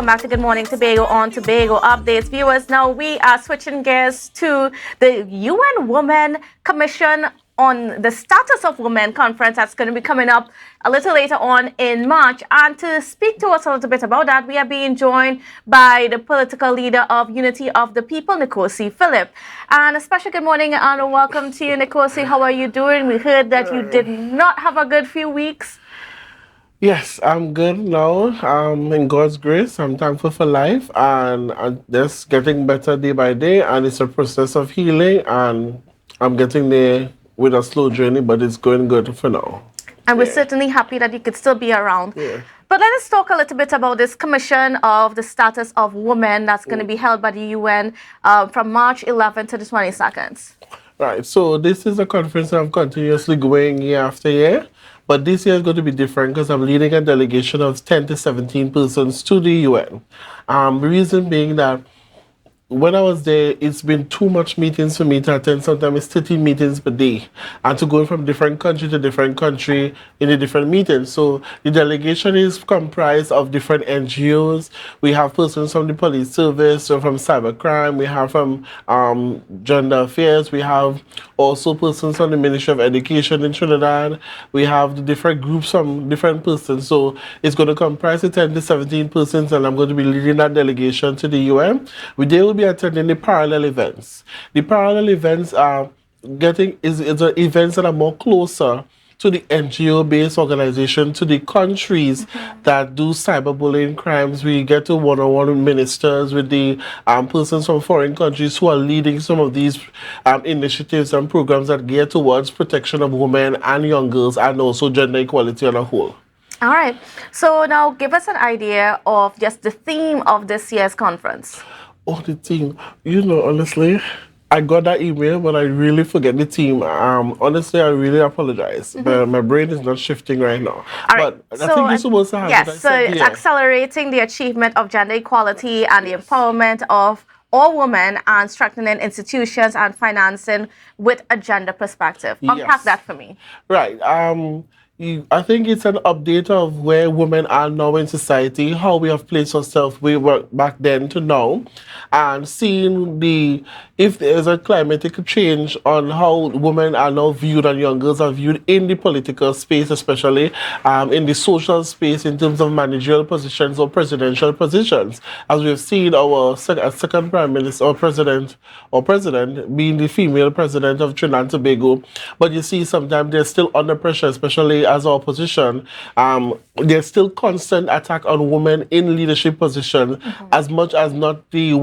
welcome back to Good Morning Tobago on Tobago Updates. Viewers, now we are switching gears to the UN Women Commission on the Status of Women conference that's going to be coming up a little later on in March. And to speak to us a little bit about that, we are being joined by the political leader of Unity of the People, Nickosy Phillips. And a special good morning and welcome to you, Nickosy. How are you doing? We heard that you did not have a good few weeks. Yes, I'm good now. In God's grace, I'm thankful for life, and I'm just getting better day by day. And it's a process of healing, and I'm getting there with a slow journey, but it's going good for now. And we're certainly happy that you could still be around. Yeah. But let us talk a little bit about this Commission of the Status of Women that's going to be held by the UN from March 11th to the 22nd. Right. So this is a conference that I'm continuously going year after year. But this year is going to be different because I'm leading a delegation of 10 to 17 persons to the UN. The reason being that when I was there, it's been too much meetings for me to attend. Sometimes it's 13 meetings per day. And to go from different country to different country in the different meetings. So the delegation is comprised of different NGOs. We have persons from the police service, so from cybercrime. We have from gender affairs. We have also persons from the Ministry of Education in Trinidad. We have the different groups from different persons. So it's going to comprise of 10 to 17 persons, and I'm going to be leading that delegation to the UN. They will be attending the parallel events. The parallel events are events that are more closer to the NGO-based organization, to the countries that do cyberbullying crimes. We get to one-on-one with ministers, with the persons from foreign countries who are leading some of these initiatives and programs that gear towards protection of women and young girls, and also gender equality on a whole. All right. So now give us an idea of just the theme of this year's conference. Oh, the team. Honestly, I got that email, but I really forget the team. Honestly, I really apologize. My brain is not shifting right now. All right. But I think you're supposed to have it. Yes, so it's accelerating the achievement of gender equality and the empowerment of all women and strengthening institutions and financing with a gender perspective. Unpack that for me. Right. I think it's an update of where women are now in society, how we have placed ourselves way back then to now, and seeing if there's a climatic change on how women are now viewed and young girls are viewed in the political space, especially in the social space in terms of managerial positions or presidential positions. As we've seen our second prime minister or president being the female president of Trinidad and Tobago, but you see sometimes they're still under pressure, especially as opposition. There's still constant attack on women in leadership position, as much as not the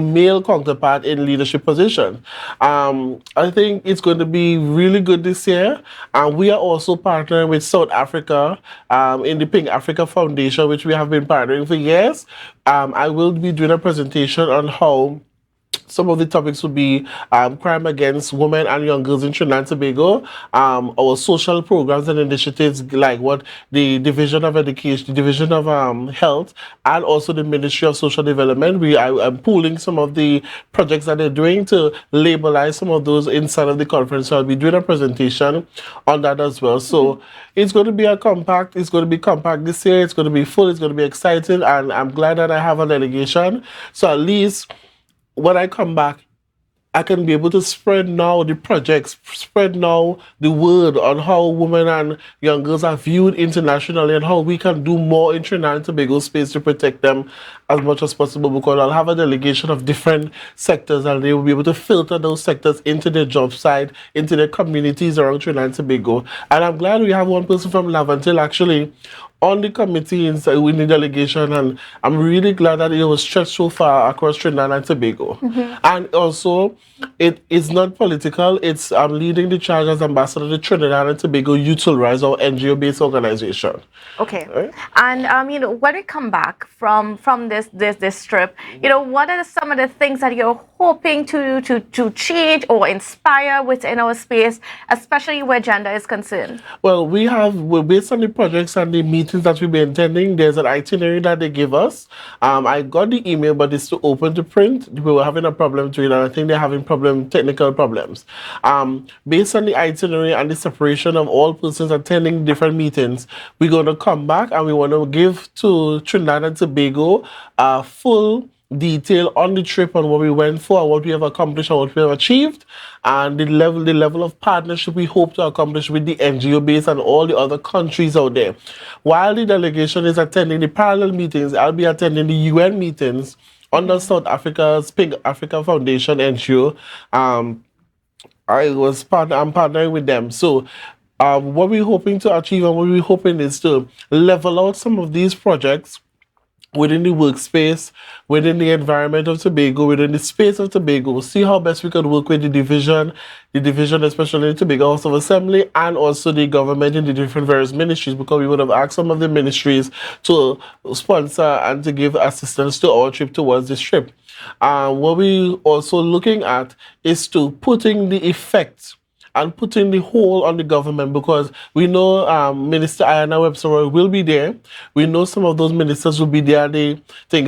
male counterpart in leadership position. I think it's going to be really good this year. And we are also partnering with South Africa in the Pink Africa Foundation, which we have been partnering for years. I will be doing a presentation on how some of the topics will be crime against women and young girls in Trinidad and Tobago, our social programs and initiatives like what the Division of Education, the Division of Health, and also the Ministry of Social Development. I'm pooling some of the projects that they're doing to labelize some of those inside of the conference. So I'll be doing a presentation on that as well. So it's going to be compact this year. It's going to be full. It's going to be exciting. And I'm glad that I have a delegation. So at least when I come back, I can be able to spread now the projects, spread now the word on how women and young girls are viewed internationally and how we can do more in Trinidad and Tobago space to protect them as much as possible, because I'll have a delegation of different sectors and they will be able to filter those sectors into their job site, into their communities around Trinidad and Tobago. And I'm glad we have one person from Lavantil actually on the committee in the delegation, and I'm really glad that it was stretched so far across Trinidad and Tobago. And also, it is not political. I'm leading the charge as ambassador to Trinidad and Tobago Youthful Rise, our NGO-based organization. Okay. Right? And when we come back from this trip, what are some of the things that you're hoping to change or inspire within our space, especially where gender is concerned? Well, we're based on the projects and the meetings meetings that we'll be attending, there's an itinerary that they give us. I got the email, but it's too open to print. We were having a problem to it, and I think they're having technical problems. Based on the itinerary and the separation of all persons attending different meetings, we're going to come back and we want to give to Trinidad and Tobago a full detail on the trip, on what we went for, what we have accomplished, and what we have achieved, and the level of partnership we hope to accomplish with the NGO base and all the other countries out there. While the delegation is attending the parallel meetings, I'll be attending the UN meetings under South Africa's Pink Africa Foundation NGO. I'm partnering with them. So what we're hoping to achieve and what we're hoping is to level out some of these projects within the workspace, within the environment of Tobago, within the space of Tobago, see how best we can work with the division especially in Tobago House of Assembly, and also the government in the different various ministries, because we would have asked some of the ministries to sponsor and to give assistance to our trip towards this trip. What we also looking at is to putting the effect and putting the whole on the government, because we know Minister Ayana Webster will be there. We know some of those ministers will be there.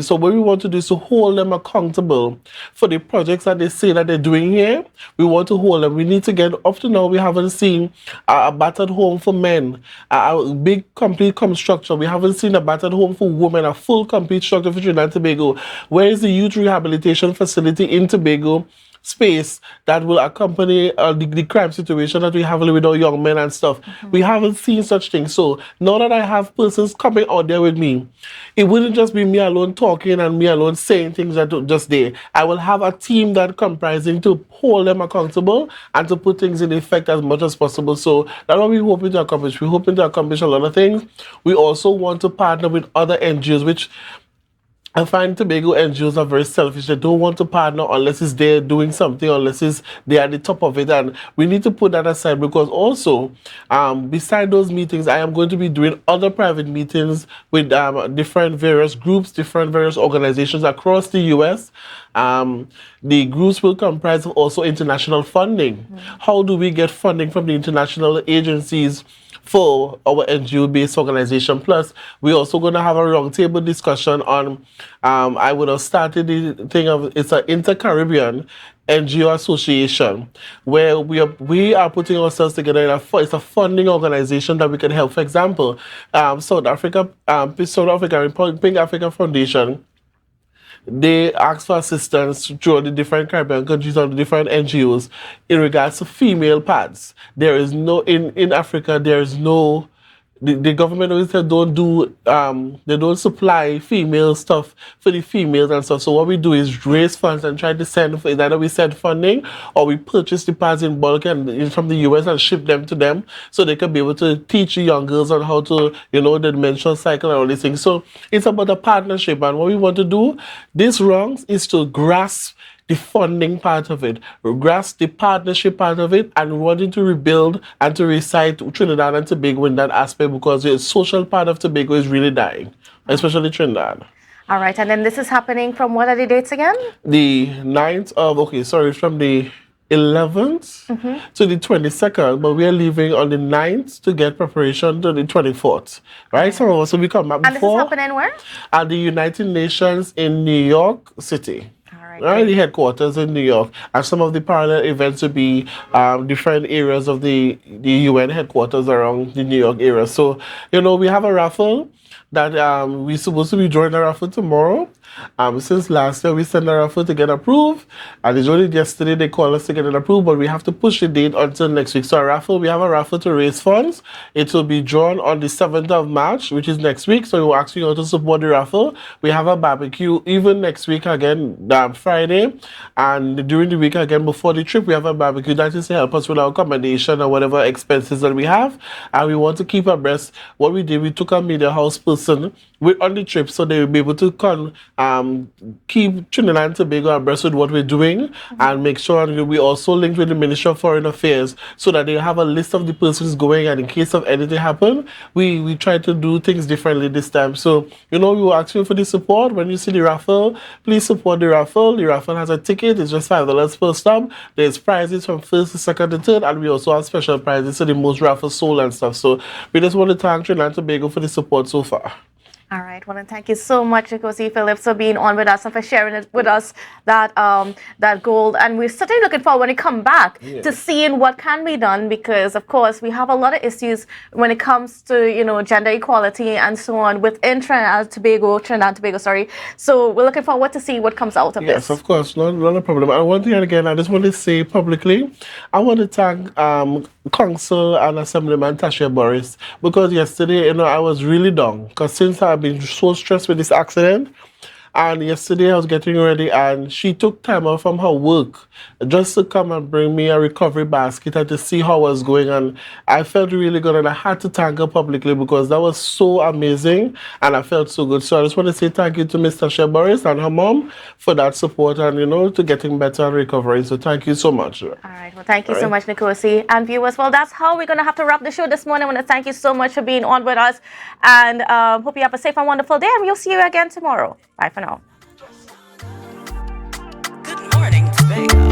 So what we want to do is to hold them accountable for the projects that they say that they're doing here. We want to hold them. We need to get, up to now, we haven't seen a battered home for men, a big complete structure. We haven't seen a battered home for women, a full complete structure for Trinidad and Tobago. Where is the youth rehabilitation facility in Tobago space that will accompany the crime situation that we have with our young men and stuff? We haven't seen such things. So now that I have persons coming out there with me, it wouldn't just be me alone talking and me alone saying things that are just there. I will have a team that comprising to hold them accountable and to put things in effect as much as possible. So that's what we're hoping to accomplish. We're hoping to accomplish a lot of things. We also want to partner with other NGOs, which I find Tobago NGOs are very selfish. They don't want to partner unless it's they're doing something, unless it's they're at the top of it. And we need to put that aside, because also, beside those meetings, I am going to be doing other private meetings with different various groups, different various organizations across the U.S. The groups will comprise of also international funding. How do we get funding from the international agencies for our NGO-based organization? Plus, we're also going to have a roundtable discussion on, I would have started the thing of, it's an Inter-Caribbean NGO association, where we are putting ourselves together in it's a funding organization that we can help. For example, South Africa Pink Africa Foundation, they ask for assistance through the different Caribbean countries or the different NGOs in regards to female pads. There is no, in Africa, there is no, the government always said they don't supply female stuff for the females and stuff. So what we do is raise funds and try to send, either we send funding or we purchase the pads in bulk and from the US and ship them to them, so they can be able to teach the young girls on how to, the menstrual cycle and all these things. So it's about a partnership, and what we want to do this round is to grasp the funding part of it, grasp the partnership part of it, and wanting to rebuild and to recite Trinidad and Tobago in that aspect, because the social part of Tobago is really dying, especially Trinidad. All right, and then this is happening from, what are the dates again? The 9th of, from the 11th to the 22nd, but we are leaving on the 9th to get preparation to the 24th, right? So we come back before. And this is happening where? At the United Nations in New York City. Right, the headquarters in New York, and some of the parallel events will be different areas of the UN headquarters around the New York area. So, we have a raffle that we're supposed to be joining a raffle tomorrow. Since last year, we sent a raffle to get approved, and it's only yesterday they called us to get it approved, but we have to push the date until next week. So we have a raffle to raise funds. It will be drawn on the 7th of March, which is next week. So we're asking you to support the raffle. We have a barbecue even next week again, Friday, and during the week again before the trip, we have a barbecue that is to help us with our accommodation or whatever expenses that we have. And we want to keep abreast. What we did, we took a media house person person on the trip, so they will be able to keep Trinidad and Tobago abreast with what we're doing, and make sure we also link with the Ministry of Foreign Affairs so that they have a list of the persons going, and in case of anything happen, we try to do things differently this time. So, we were asking for the support. When you see the raffle, please support the raffle. The raffle has a ticket. It's just $5 per stop. There's prizes from first to second to third, and we also have special prizes for the most raffle sold and stuff. So we just want to thank Trinidad and Tobago for the support so far. All right. Well, and thank you so much, Nickosy Phillips, for being on with us and for sharing it with us, that goal. And we're certainly looking forward when you come back to seeing what can be done, because, of course, we have a lot of issues when it comes to, gender equality and so on within Trinidad and Tobago, sorry. So we're looking forward to see what comes out of this. Yes, of course. Not a problem. And one thing again, I just want to say publicly, I want to thank Council and Assemblyman Tasha Boris, because yesterday, I was really down, because since I've been so stressed with this accident, and yesterday I was getting ready, and she took time out from her work just to come and bring me a recovery basket and to see how I was going. And I felt really good, and I had to thank her publicly because that was so amazing, and I felt so good. So I just want to say thank you to Mr. Shebaris and her mom for that support, and to getting better and recovering. So thank you so much. All right. Well, thank you so much, Nickosy. And viewers, well, that's how we're going to have to wrap the show this morning. I want to thank you so much for being on with us, and hope you have a safe and wonderful day, and we'll see you again tomorrow. Bye for now. Good morning, Tobago.